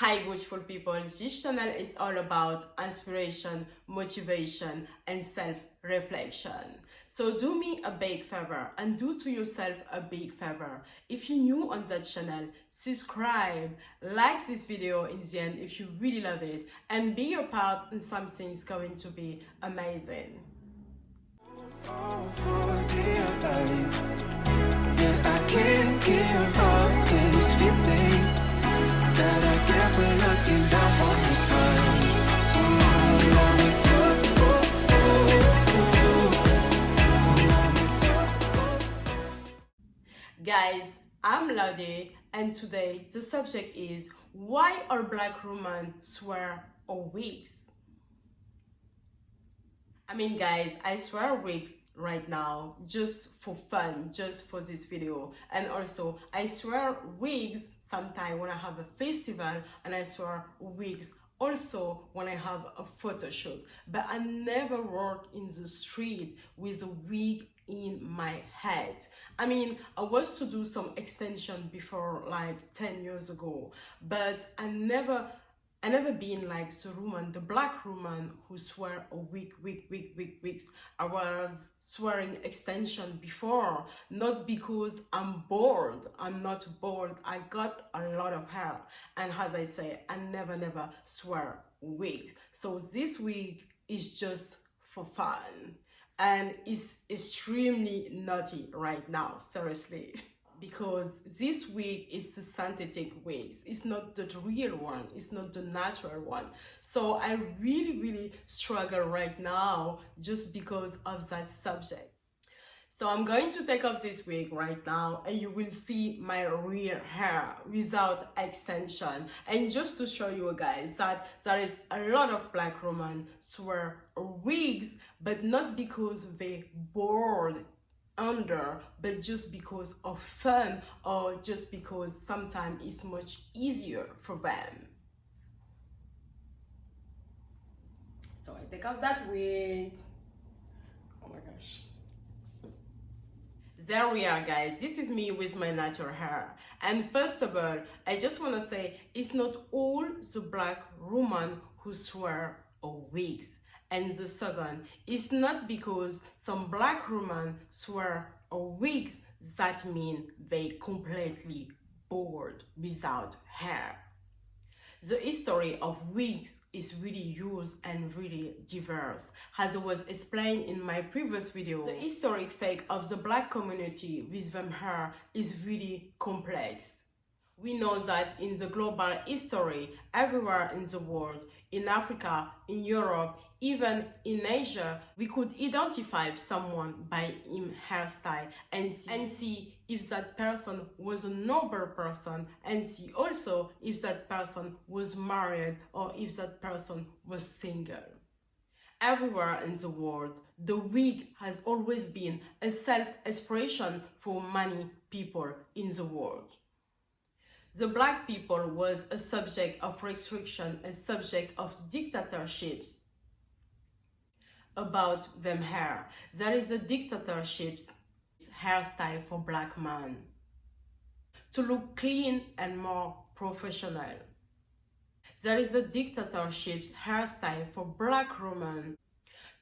Hi beautiful people, this channel is all about inspiration, motivation and self-reflection. So do me a big favor and do to yourself a big favor. If you're new on that channel, subscribe, like this video in the end if you really love it, and be a part in something's going to be amazing. Yeah, I can't give up this feeling that I get when looking down from the sky. Guys, I'm Lodi, and today the subject is why all black women swear wigs. I mean guys, I swear wigs right now just for fun, just for this video, and also I swear wigs sometimes when I have a festival, and I swear wigs also when I have a photo shoot, but I never work in the street with a wig in my head. I mean, I was to do some extension before like 10 years ago, but I never been like the woman, the black woman who swear a wigs. I was swearing extension before, not because I'm bored. I'm not bored. I got a lot of hair, and as I say, I never swear wigs. So this wig is just for fun, and it's extremely naughty right now, seriously. Because this wig is the synthetic wigs. It's not the real one. It's not the natural one. So I really struggle right now just because of that subject. So I'm going to take off this wig right now, and you will see my real hair without extension. And just to show you guys that there is a lot of black women swear wigs, but not because they bored under, but just because of fun, or just because sometimes it's much easier for them. So I take off that wig. Oh my gosh. There we are, guys. This is me with my natural hair. And first of all, I just want to say it's not all the black women who swear wigs. And the second, it's not because some black women swear wigs that mean they completely bored without hair. The history of wigs is really used and really diverse. As I was explained in my previous video, the historic fake of the black community with them hair is really complex. We know that in the global history, everywhere in the world, in Africa, in Europe, even in Asia, we could identify someone by his hairstyle and see if that person was a noble person, and see also if that person was married or if that person was single. Everywhere in the world, the wig has always been a self-expression for many people in the world. The black people was a subject of restriction, a subject of dictatorships about them hair. There is a dictatorship hairstyle for black men to look clean and more professional. There is a dictatorship hairstyle for black women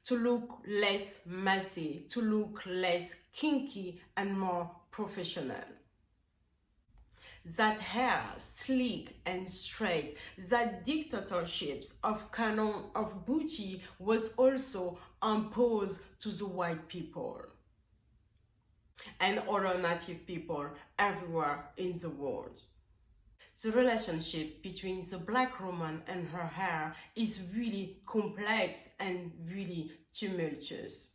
to look less messy, to look less kinky and more professional. That hair, sleek and straight, that dictatorships of canon of beauty was also imposed to the white people and other native people everywhere in the world. The relationship between the black woman and her hair is really complex and really tumultuous.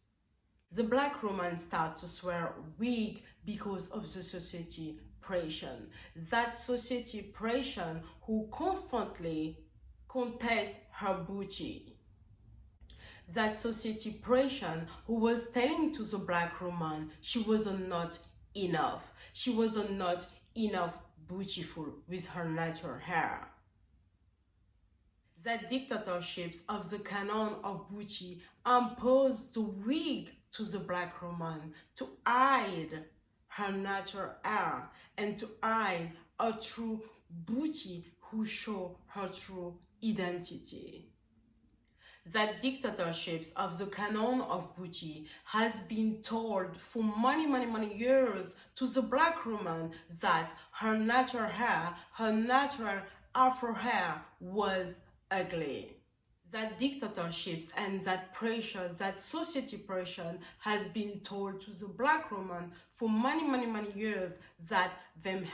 The black woman starts to swear wig because of the society pressure. That society pressure who constantly contests her beauty. That society pressure who was telling to the black woman she was not enough. She was not enough beautiful with her natural hair. That dictatorships of the canon of beauty imposed the wig to the black woman to hide her natural hair and to hide a true beauty who show her true identity. That dictatorships of the canon of beauty has been told for many years to the black woman that her natural hair, her natural afro hair was ugly. That dictatorships and that pressure, that society pressure has been told to the black woman for many years that them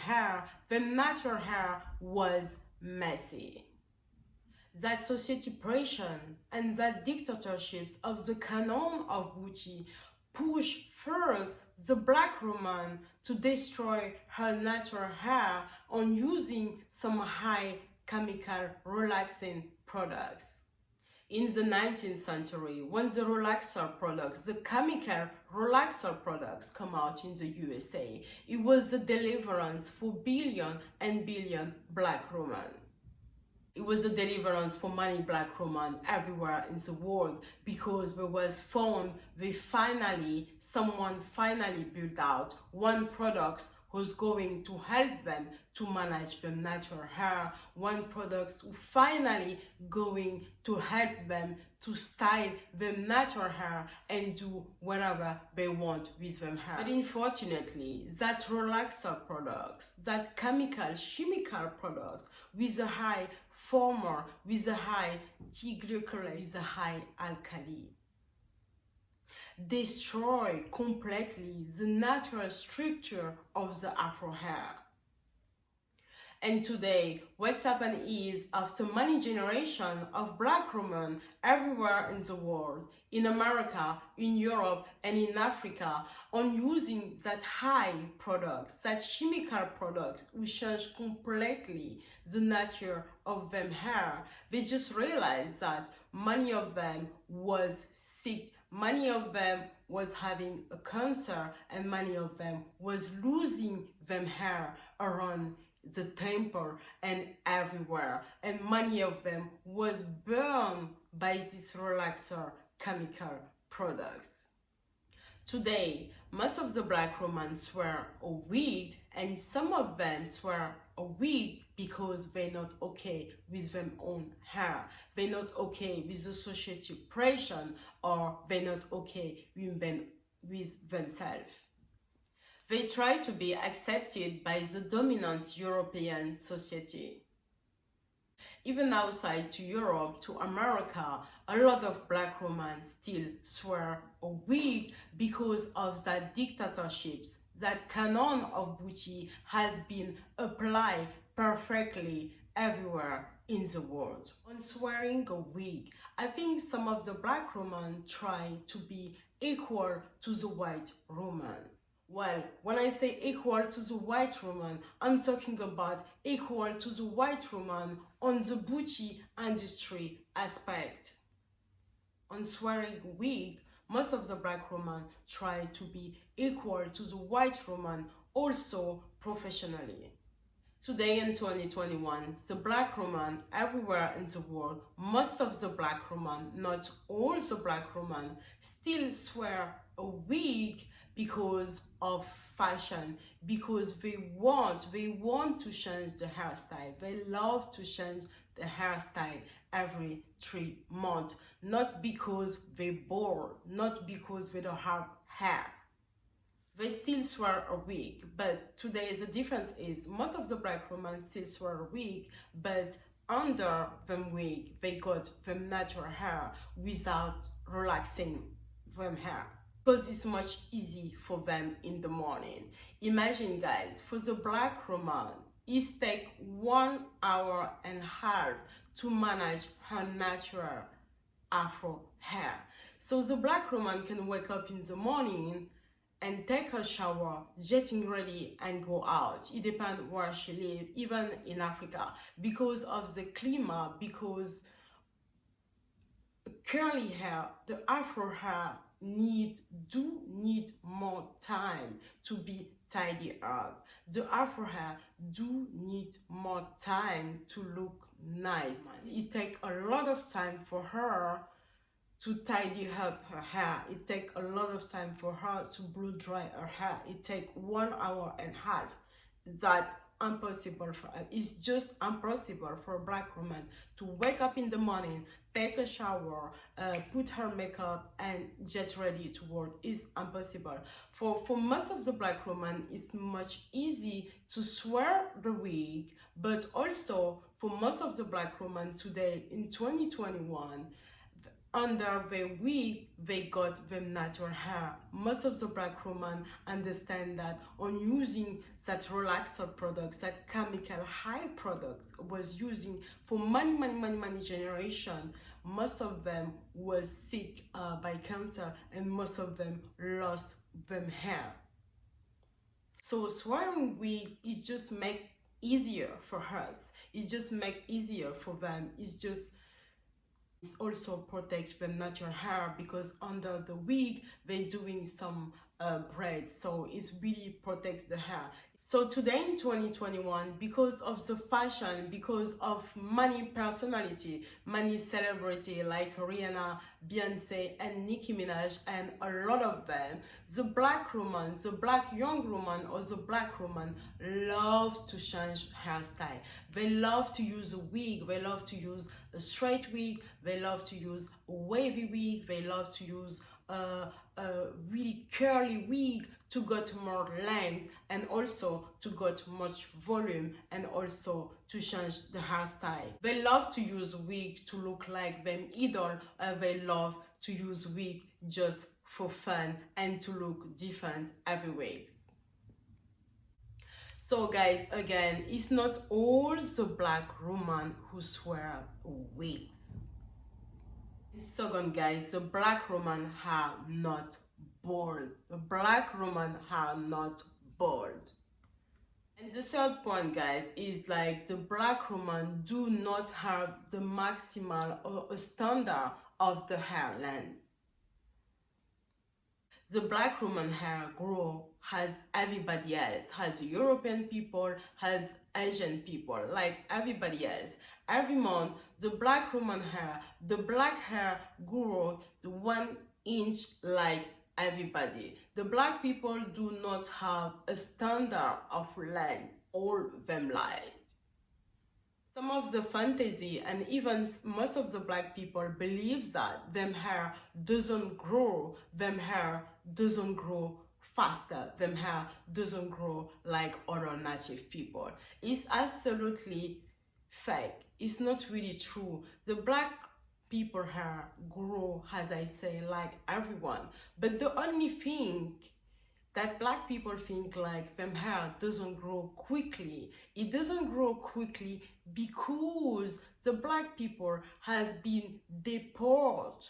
natural hair was messy. That society pressure and that dictatorships of the canon of beauty push first the black woman to destroy her natural hair on using some high chemical relaxing products. In the 19th century, when the relaxer products, the chemical relaxer products come out in the USA, it was the deliverance for billion and billion black women. It was the deliverance for many black women everywhere in the world because there was found someone finally built out one product who's going to help them to manage their natural hair, one product who finally going to help them to style their natural hair and do whatever they want with their hair. But unfortunately, that relaxer products, that chemical products with a high former, with a high T-glycerol, with a high alkali, destroy completely the natural structure of the afro hair. And today, what's happened is, after many generations of black women everywhere in the world, in America, in Europe, and in Africa, on using that high products, that chemical products, which change completely the nature of them hair, they just realized that many of them was sick, many of them was having a cancer, and many of them was losing them hair around the temple and everywhere, and many of them was burned by these relaxer chemical products. Today, most of the black women wear a wig, and some of them wear a wig because they're not okay with their own hair, they're not okay with the society pressure, or they're not okay with themselves. They try to be accepted by the dominant European society. Even outside to Europe, to America, a lot of black women still wear a wig because of that dictatorships. That canon of beauty has been applied perfectly everywhere in the world. On wearing a wig, I think some of the black women try to be equal to the white woman. Well, when I say equal to the white woman, I'm talking about equal to the white woman on the beauty industry aspect. On wearing a wig, most of the black women try to be equal to the white woman also professionally. Today in 2021, the black woman everywhere in the world, most of the black women, not all the black women, still wear a wig because of fashion, because they want to change the hairstyle. They love to change the hairstyle every 3 months, not because they're bored, not because they don't have hair. They still wear a wig, but today the difference is most of the black women still wear a wig, but under them wig they got them natural hair without relaxing them hair, because it's much easy for them in the morning. Imagine guys, for the black woman, it takes 1.5 hours to manage her natural afro hair. So the black woman can wake up in the morning and take a shower, getting ready and go out. It depends where she lives, even in Africa, because of the climate, because curly hair, the afro hair need more time to be tidy up. The afro hair do need more time to look nice. It takes a lot of time for her to tidy up her hair. It takes a lot of time for her to blow dry her hair. It takes 1.5 hours that impossible for us. It's just impossible for a black woman to wake up in the morning, take a shower, put her makeup and get ready to work. It's impossible. For most of the black women, it's much easy to wear the wig, but also for most of the black women today in 2021, under the wig, they got the natural hair. Most of the black women understand that on using that relaxer products, that chemical high products was using for many generations, most of them was sick by cancer and most of them lost them hair. So swearing wig is just make easier for us. It's just make easier for them. It also protects the natural hair because under the wig they're doing some braids, so it really protects the hair. So today in 2021, because of the fashion, because of many personality, many celebrity like Rihanna, Beyonce and Nicki Minaj and a lot of them, the black woman, the black young woman or the black woman love to change hairstyle. They love to use a wig, they love to use a straight wig, they love to use a wavy wig, they love to use a really curly wig to get more length and also to get much volume and also to change the hairstyle. They love to use wig to look like them idol, they love to use wig just for fun and to look different every week. So guys, again, it's not all the black women who wear wigs. Second, guys, the black women are not bald. The black women are not bald. And the third point, guys, is like the black women do not have the maximal or a standard of the hair length. The black woman hair grow as everybody else, as European people, as Asian people, like everybody else. Every month, the black woman hair, the black hair grow 1 inch like everybody. The black people do not have a standard of length, all them like. Some of the fantasy and even most of the black people believes that them hair doesn't grow, them hair doesn't grow faster, them hair doesn't grow like other native people. It's absolutely fake. It's not really true. The black people hair grow, as I say, like everyone. But the only thing that black people think like them hair doesn't grow quickly. It doesn't grow quickly because the black people has been deported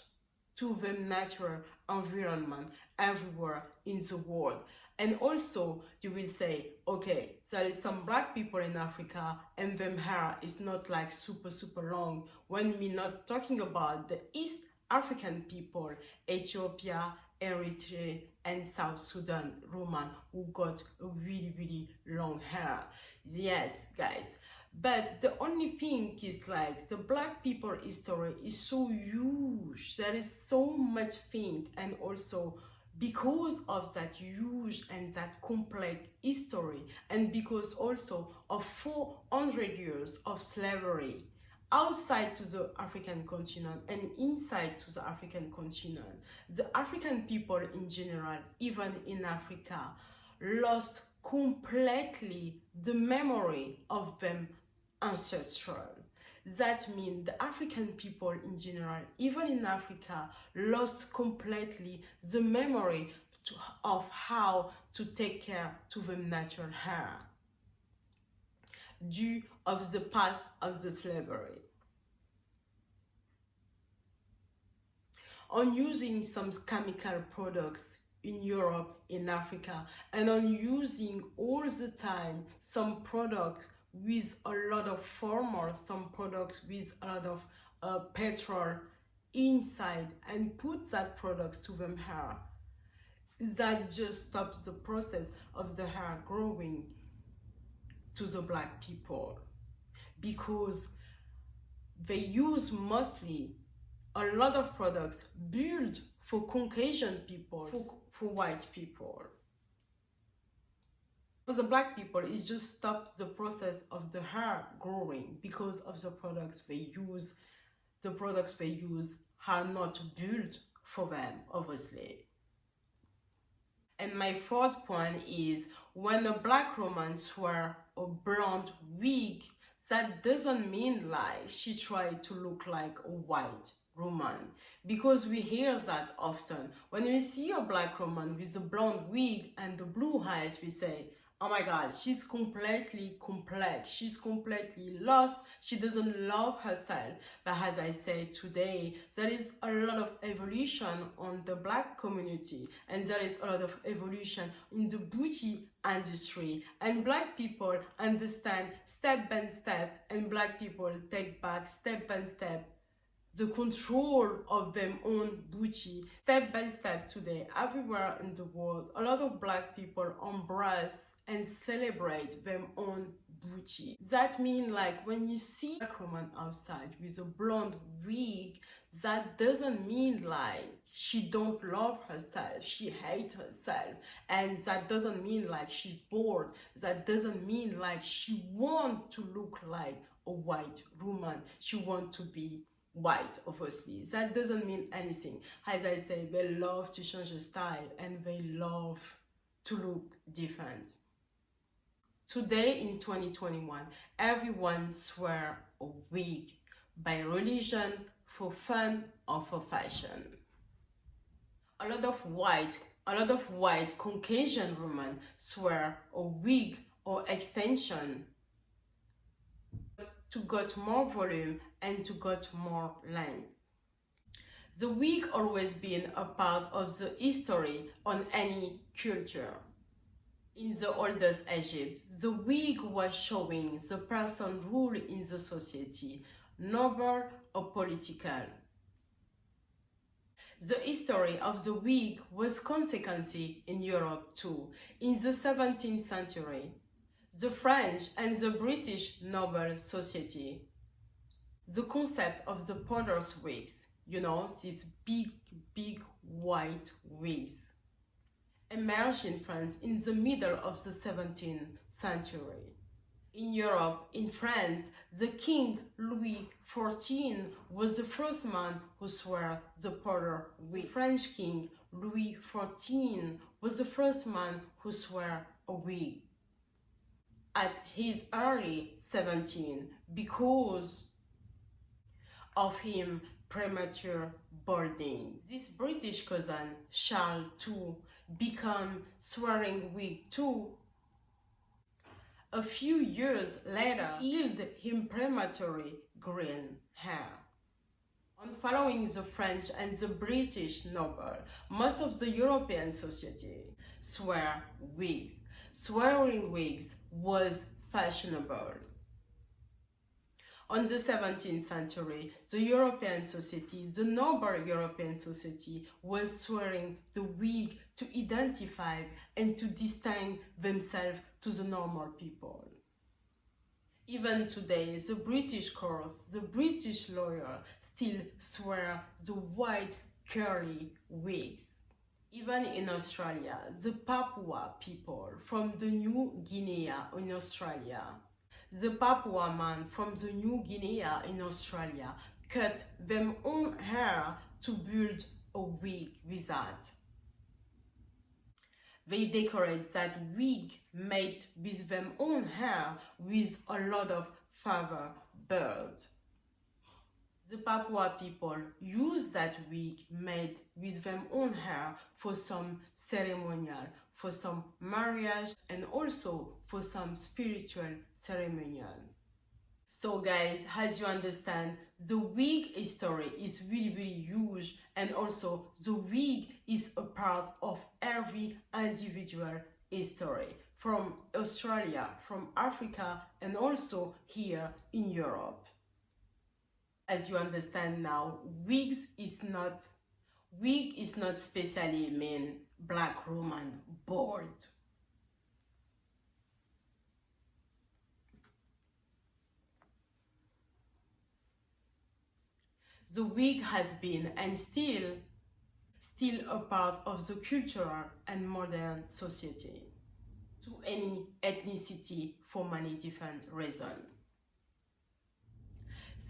to the natural environment everywhere in the world. And also you will say, okay, there is some black people in Africa and them hair is not like super long, when we're not talking about the East African people, Ethiopia, Eritrea and South Sudan women who got really long hair. Yes, guys. But the only thing is like the black people history is so huge. There is so much thing, and also because of that huge and that complex history, and because also of 400 years of slavery outside to the African continent and inside to the African continent, the African people in general, even in Africa, lost completely the memory of them ancestral. That means the African people in general, even in Africa, lost completely the memory of how to take care to the natural hair due of the past of the slavery. On using some chemical products in Europe, in Africa, and on using all the time some products with a lot of formula, some products with a lot of petrol inside, and put that products to them hair, that just stops the process of the hair growing to the black people, because they use mostly a lot of products built for Caucasian people, for white people. For the black people, it just stops the process of the hair growing because of the products they use. The products they use are not built for them, obviously. And my fourth point is, when a black woman wears a blonde wig, that doesn't mean like she tried to look like a white woman, because we hear that often. When we see a black woman with a blonde wig and the blue eyes, we say, oh my god, she's completely complex, she's completely lost, she doesn't love herself. But as I said today, there is a lot of evolution on the black community, and there is a lot of evolution in the beauty industry, and black people understand step by step, and black people take back step by step the control of their own beauty. Step by step today, everywhere in the world, a lot of black people embrace and celebrate their own beauty. That means like when you see a black woman outside with a blonde wig, that doesn't mean like she don't love herself, she hates herself, and that doesn't mean like she's bored, that doesn't mean like she wants to look like a white woman, she wants to be white, obviously. That doesn't mean anything. As I say, they love to change the style and they love to look different. Today in 2021, everyone wears a wig by religion, for fun, or for fashion. A lot of white Caucasian women wear a wig or extension to get more volume and to get more length. The wig always been a part of the history on any culture. In the oldest Egypt, the wig was showing the person rule in the society, noble or political. The history of the wig was consequently in Europe too. In the 17th century, the French and the British noble society, the concept of the powder's wigs, you know, these big white wigs, emerged in France in the middle of the 17th century. In Europe, in France, the King Louis XIV was the first man who wore the powder wig. The French King Louis XIV was the first man who wore a wig at his early 17 because of him premature balding. This British cousin, Charles II, became wearing wig too. A few years later, healed him premature green hair. On following the French and the British noble, most of the European society wore wigs. Wearing wigs was fashionable. On the 17th century, the European society, the noble European society, was wearing the wig to identify and to distinguish themselves to the normal people. Even today, the British courts, the British lawyer still wear the white curly wigs. Even in Australia, the Papua people from the New Guinea in Australia, the Papua man from the New Guinea in Australia cut their own hair to build a wig with that. They decorate that wig made with their own hair with a lot of feather birds. The Papua people use that wig made with their own hair for some ceremonial, for some marriage, and also for some spiritual ceremonial. So guys, as you understand, the wig history is really huge, and also the wig is a part of every individual history from Australia, from Africa, and also here in Europe. As you understand now, wig is not specially mean black woman bald. The wig has been and still a part of the cultural and modern society. to any ethnicity for many different reasons.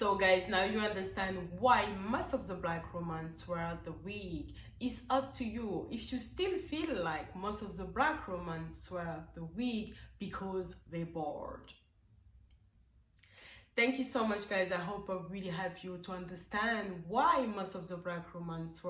So guys, now you understand why most of the black women wear the wig. It's up to you. If you still feel like most of the black women wear the wig because they're bored. Thank you so much guys. I hope I really help you to understand why most of the black women wear